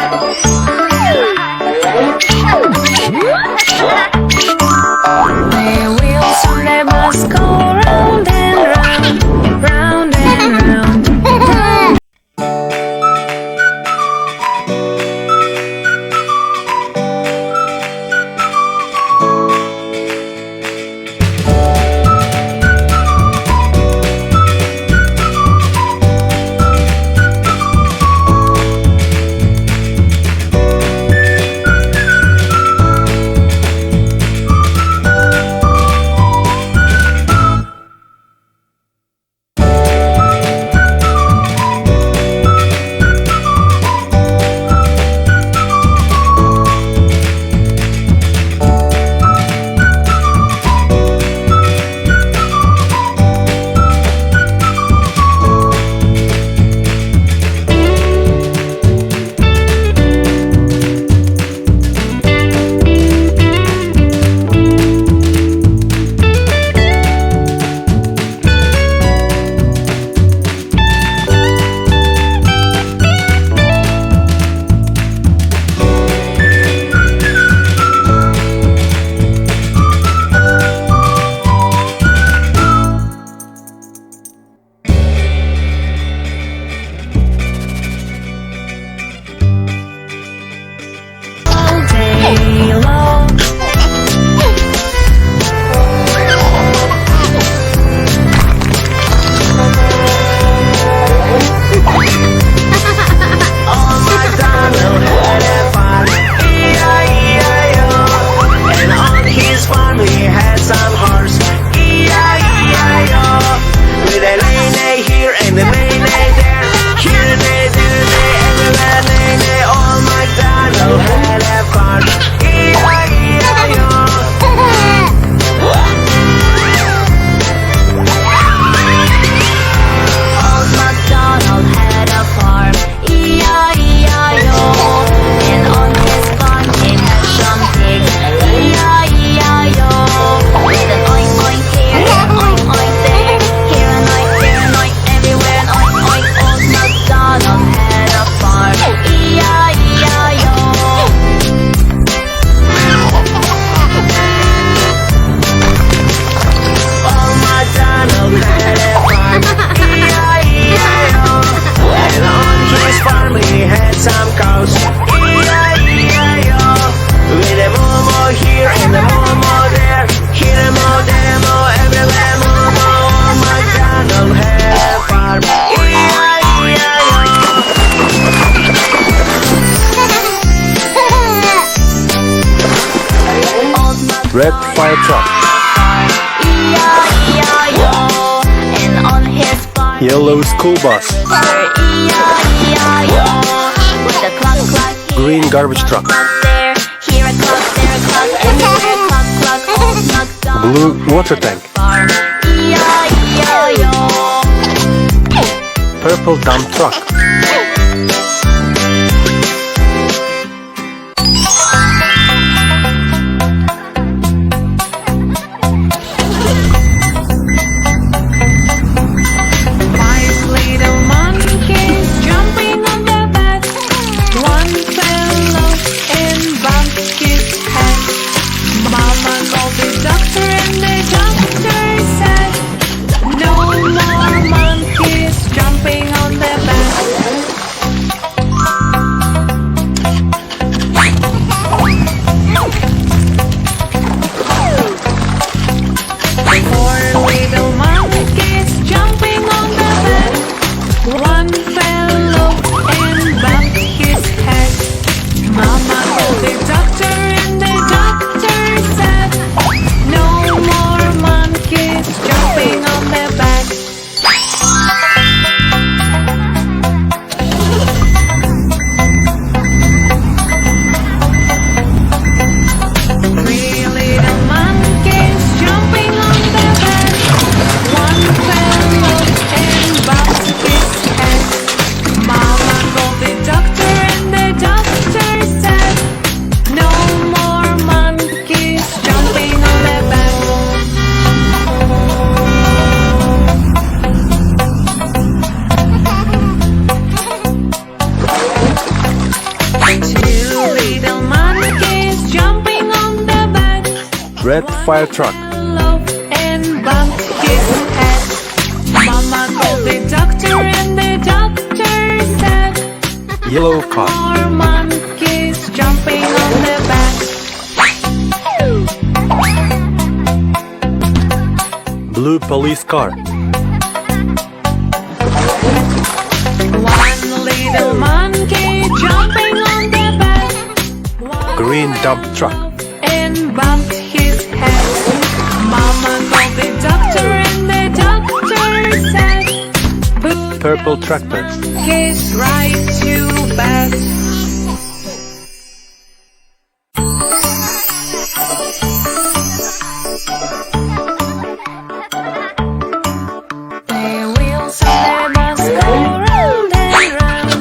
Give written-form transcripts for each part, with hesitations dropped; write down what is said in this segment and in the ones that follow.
The wheels on the bus go round and round, round and round. Red fire truck. Yellow school bus. Green garbage truck. Blue water tank. Purple dump truck. No more monkeys jumping on the bed. Red fire truck. Loaf and bumped his head. Mama called the doctor and the doctor said, Yellow car. "More monkeys jumping on the back." Blue police car. One little monkey jumping on the back. Green dump truck. And bumped his head. Mama called the doctor and the doctor said, "Put Purple tractor. his right to bed." The wheels on the bus go round and round,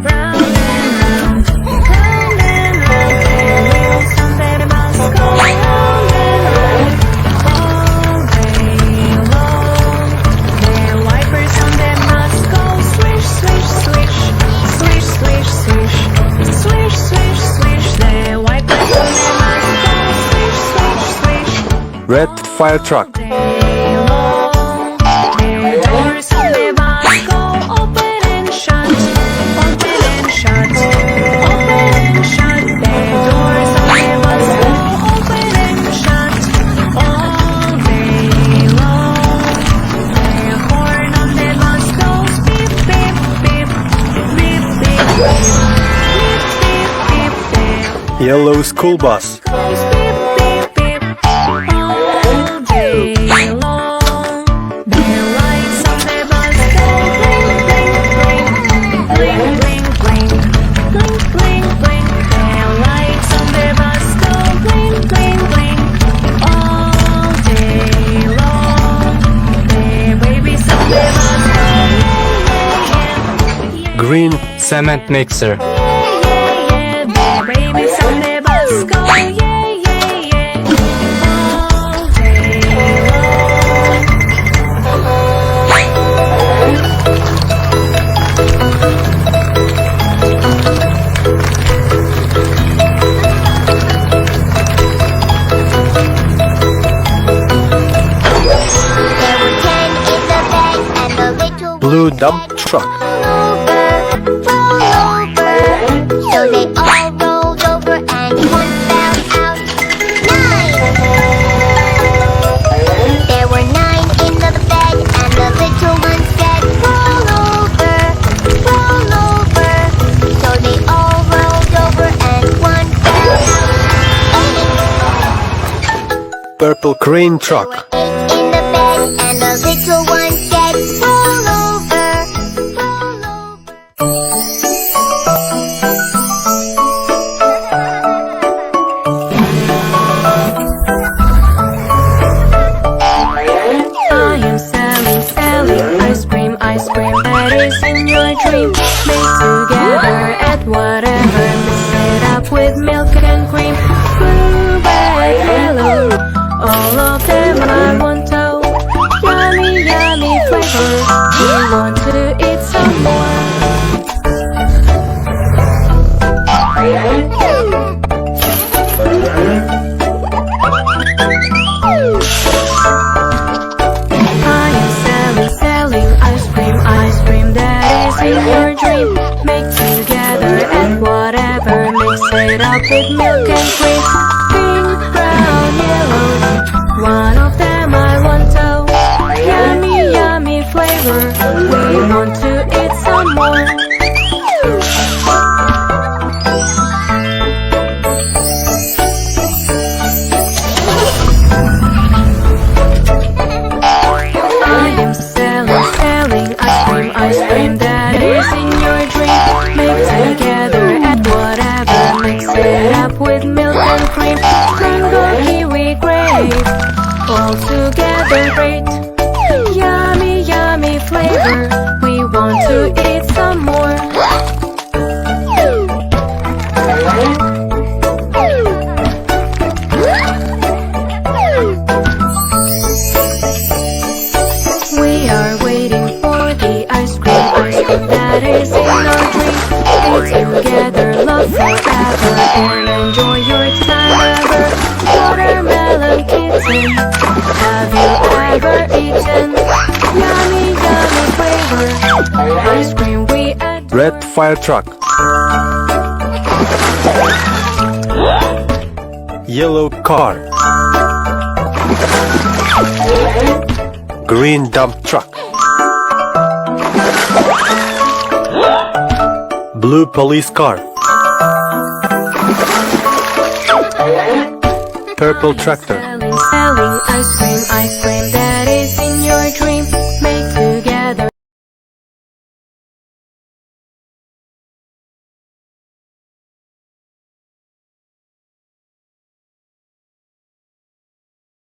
round and round, round and round. The wheels on the bus go round and round all day long. The wipers on the bus go swish, swish, swish, swish, swish, swish, swish, swish, swish. The wipers on the bus go swish, swish, swish. Red fire truck. Yellow school bus. Green Cement mixer. Babies on the bus go, yeah, yeah, yeah, all day There were 10 in the bag and the little blue dump truck. roll over. So they all rolled over and one fell out. 9. There were 9 in the bed and the little one said, "Roll over, roll over." So they all rolled over and one fell out. Purple crane There truck. were 8 in the bed and the little one said, "Roll over, roll over." I am selling, selling ice cream, ice cream that is in your dream. Made together at whatever, mix it up with milk and cream. Blue, red, yellow, all of them I want to. Yummy, yummy flavor, we want to eat some more. I am selling, selling ice cream that is in your dream. Make together and whatever, mix it up with milk and cream. Pink, brown, yellow, one of them I want to. Yummy, yummy flavor, we want to eat some more. I am selling, selling ice cream that is in your dream. Make together and whatever, mix it up with milk and cream. Mango, kiwi, grape, all together great. Yummy, yummy flavor, we want to eat some more. We are waiting for the ice cream that is in our dream. Eat together, love forever, and enjoy your time ever. Watermelon, eaten? Have you ever eaten? Yummy, yummy flavor. Ice cream we adore. Red fire truck. Yellow car. Green dump truck. Blue police car. Purple tractor. Selling ice cream, ice